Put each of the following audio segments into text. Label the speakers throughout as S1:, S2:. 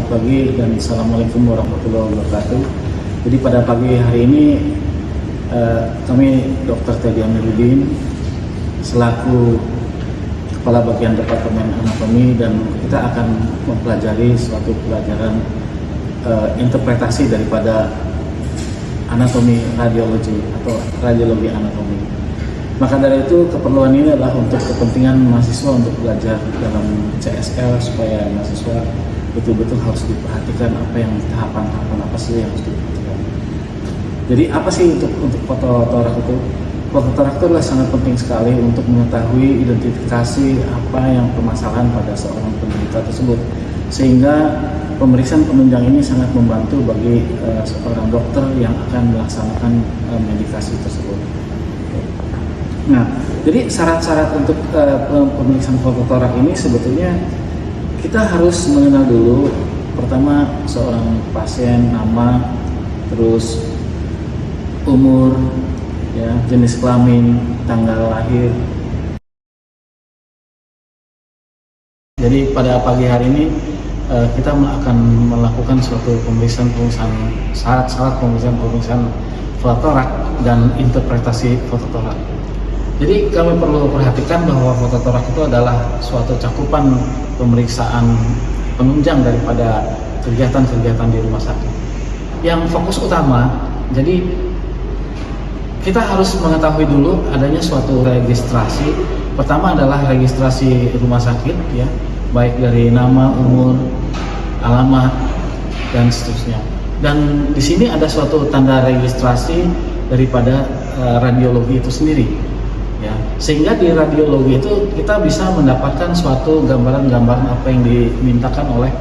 S1: selamat pagi dan Assalamualaikum warahmatullahi wabarakatuh. Jadi pada pagi hari ini kami Dr. Teddy Amiruddin selaku Kepala Bagian Departemen Anatomi, dan kita akan mempelajari suatu pelajaran interpretasi daripada anatomi radiologi atau radiologi anatomi. Maka dari itu keperluan ini adalah untuk kepentingan mahasiswa untuk belajar dalam CSL, supaya mahasiswa betul-betul harus diperhatikan apa yang tahapan-tahapan apa sih yang harus diperhatikan. Jadi apa sih untuk fototorak itu? Fototorak itu adalah sangat penting sekali untuk mengetahui identifikasi apa yang permasalahan pada seorang penderita tersebut, sehingga pemeriksaan penunjang ini sangat membantu bagi seorang dokter yang akan melaksanakan medikasi tersebut. Nah, jadi syarat-syarat untuk pemeriksaan fototorak ini sebetulnya kita harus mengenal dulu, pertama seorang pasien, nama, terus umur, ya, jenis kelamin, tanggal lahir. Jadi pada pagi hari ini kita akan melakukan suatu pemeriksaan syarat-syarat pemeriksaan fototorak dan interpretasi fototorak. Jadi kami perlu perhatikan bahwa fototorak itu adalah suatu cakupan pemeriksaan penunjang daripada kegiatan-kegiatan di rumah sakit. Yang fokus utama, jadi kita harus mengetahui dulu adanya suatu registrasi. Pertama adalah registrasi rumah sakit, ya, baik dari nama, umur, alamat, dan seterusnya. Dan di sini ada suatu tanda registrasi daripada radiologi itu sendiri. Ya, sehingga di radiologi itu kita bisa mendapatkan suatu gambaran-gambaran apa yang dimintakan oleh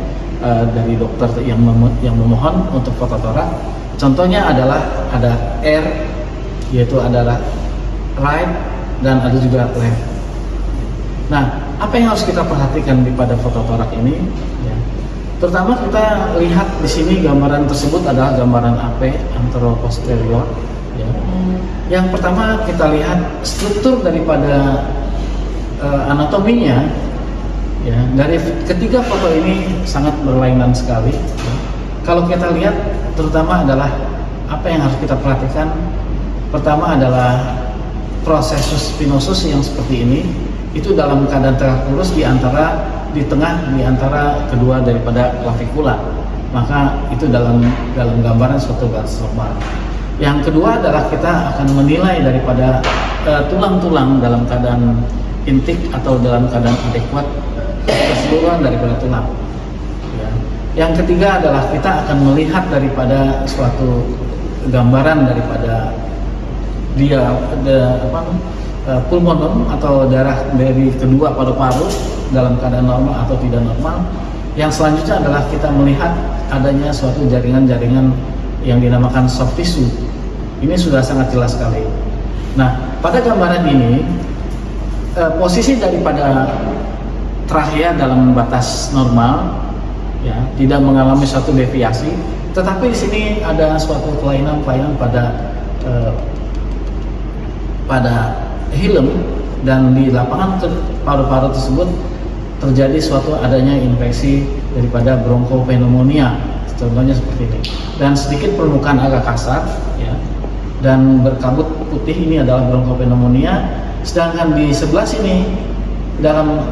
S1: dari dokter yang memohon untuk fototorak. Contohnya adalah ada R, yaitu adalah right, dan ada juga left. Nah, apa yang harus kita perhatikan pada fototorak ini? Ya. Pertama kita lihat di sini gambaran tersebut adalah gambaran AP anteroposterior. Ya. Yang pertama kita lihat struktur daripada anatominya, ya. Dari ketiga foto ini sangat berlainan sekali. Ya. Kalau kita lihat terutama adalah apa yang harus kita perhatikan. Pertama adalah prosesus spinosus yang seperti ini, itu dalam keadaan tegak lurus di tengah kedua daripada clavikula. Maka itu dalam gambaran suatu garis normal. Yang kedua adalah kita akan menilai daripada tulang-tulang dalam keadaan intik atau dalam keadaan adekuat keseluruhan daripada tulang. Ya. Yang ketiga adalah kita akan melihat daripada suatu gambaran daripada pulmonum atau darah dari kedua paru-paru dalam keadaan normal atau tidak normal. Yang selanjutnya adalah kita melihat adanya suatu jaringan-jaringan yang dinamakan soft tissue. Ini sudah sangat jelas sekali. Nah, pada gambaran ini posisi daripada trachea dalam batas normal, ya, tidak mengalami suatu deviasi. Tetapi di sini ada suatu kelainan pada hilem, dan di lapangan paru-paru tersebut terjadi suatu adanya infeksi daripada bronkopneumonia, contohnya seperti ini, dan sedikit permukaan agak kasar, ya, dan berkabut putih, ini adalah bronkopneumonia. Sedangkan di sebelah sini dalam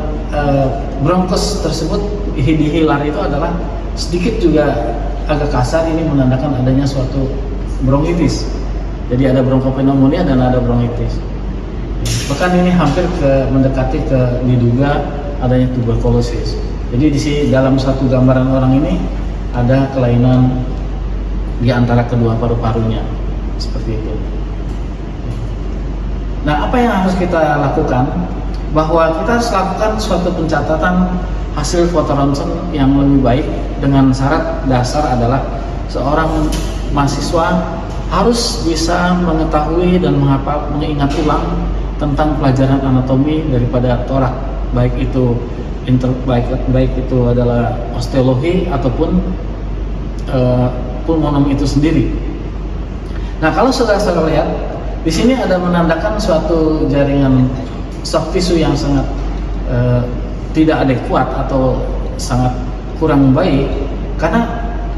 S1: bronkus tersebut di hilar itu adalah sedikit juga agak kasar, ini menandakan adanya suatu bronkitis. Jadi ada bronkopneumonia dan ada bronkitis. Bahkan ini hampir mendekati diduga adanya tuberkulosis. Jadi di sini dalam satu gambaran orang ini ada kelainan di antara kedua paru-parunya, seperti itu. Nah, apa yang harus kita lakukan? Bahwa kita harus lakukan suatu pencatatan hasil fotoronsen yang lebih baik, dengan syarat dasar adalah seorang mahasiswa harus bisa mengetahui dan mengingat ulang tentang pelajaran anatomi daripada torak, baik itu adalah osteologi ataupun pulmonum itu sendiri. Nah, kalau saudara-saudara lihat di sini ada menandakan suatu jaringan soft tissue yang sangat tidak adekuat atau sangat kurang baik, karena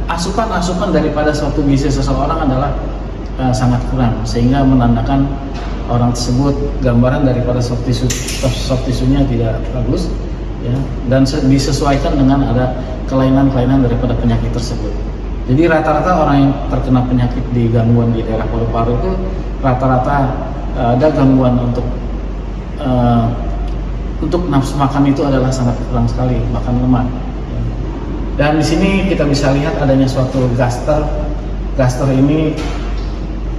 S1: asupan daripada suatu gizi seseorang adalah sangat kurang, sehingga menandakan orang tersebut gambaran daripada soft tissue-nya tidak bagus, ya, dan disesuaikan dengan ada kelainan-kelainan daripada penyakit tersebut. Jadi rata-rata orang yang terkena penyakit di gangguan di daerah paru-paru itu rata-rata ada gangguan untuk nafsu makan itu adalah sangat kurang sekali, bahkan lemah. Dan di sini kita bisa lihat adanya suatu gaster. Gaster ini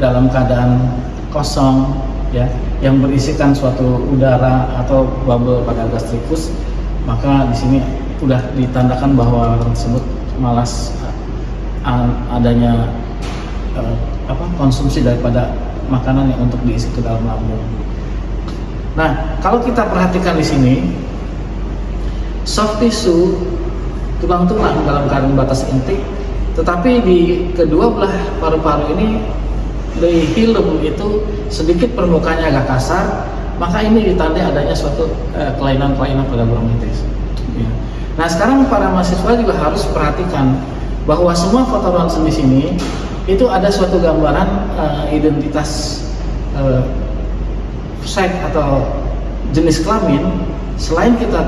S1: dalam keadaan kosong, ya, yang berisikan suatu udara atau bubble pada gastrikus. Maka di sini sudah ditandakan bahwa orang tersebut malas adanya konsumsi daripada makanan yang untuk diisi ke dalam lambung. Nah, kalau kita perhatikan di sini, soft tissue tulang-tulang dalam keadaan batas intik, tetapi di kedua belah paru-paru ini di hilum itu sedikit permukaannya agak kasar, maka ini ditandai adanya suatu kelainan-kelainan pada bronkitis. Ya. Nah, sekarang para mahasiswa juga harus perhatikan bahwa semua foto ronsen di sini itu ada suatu gambaran identitas seks atau jenis kelamin. Selain kita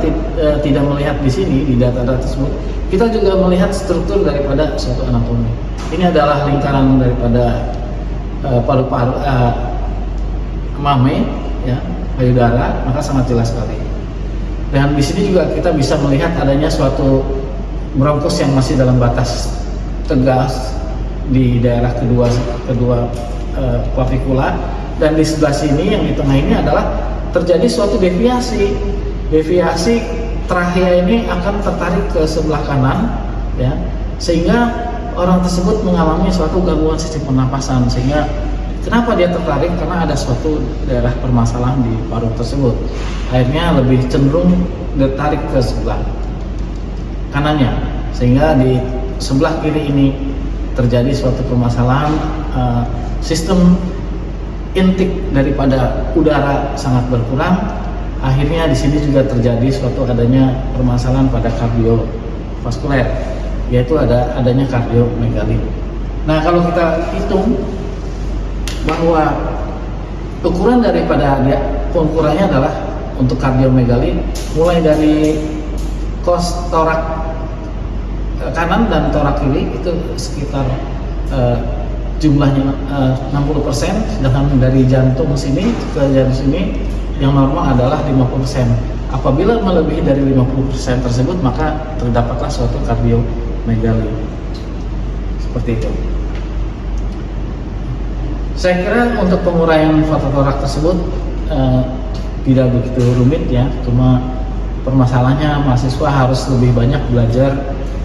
S1: tidak melihat di sini di data-data tersebut, kita juga melihat struktur daripada suatu anatomi. Ini adalah lingkaran daripada paru-paru mame, ya, payudara, maka sangat jelas sekali. Dan di sini juga kita bisa melihat adanya suatu bronkus yang masih dalam batas tegas di daerah kedua klavikula, dan di sebelah sini yang di tengah ini adalah terjadi suatu deviasi trachea ini akan tertarik ke sebelah kanan, ya, sehingga orang tersebut mengalami suatu gangguan sistem pernapasan. Sehingga kenapa dia tertarik? Karena ada suatu daerah permasalahan di paru tersebut, akhirnya lebih cenderung tertarik ke sebelah kanannya, sehingga di sebelah kiri ini terjadi suatu permasalahan sistem intik daripada udara sangat berkurang. Akhirnya di sini juga terjadi suatu adanya permasalahan pada kardiovaskuler, yaitu adanya kardiomegali. Nah, kalau kita hitung bahwa ukuran daripada ukurannya adalah untuk kardiomegali mulai dari torak kanan dan torak kiri itu sekitar jumlahnya 60%, sedangkan dari jantung sini ke jantung sini yang normal adalah 50%. Apabila melebihi dari 50% tersebut, maka terdapatlah suatu kardiomegali. Seperti itu. Saya kira untuk penguraian fototorak tersebut tidak begitu rumit, ya. Cuma permasalahannya mahasiswa harus lebih banyak belajar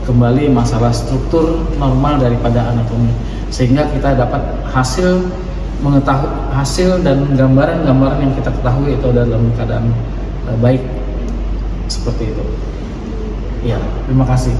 S1: kembali masalah struktur normal daripada anatomi, sehingga kita dapat mengetahui hasil dan gambaran-gambaran yang kita ketahui itu dalam keadaan baik, seperti itu. Ya, terima kasih.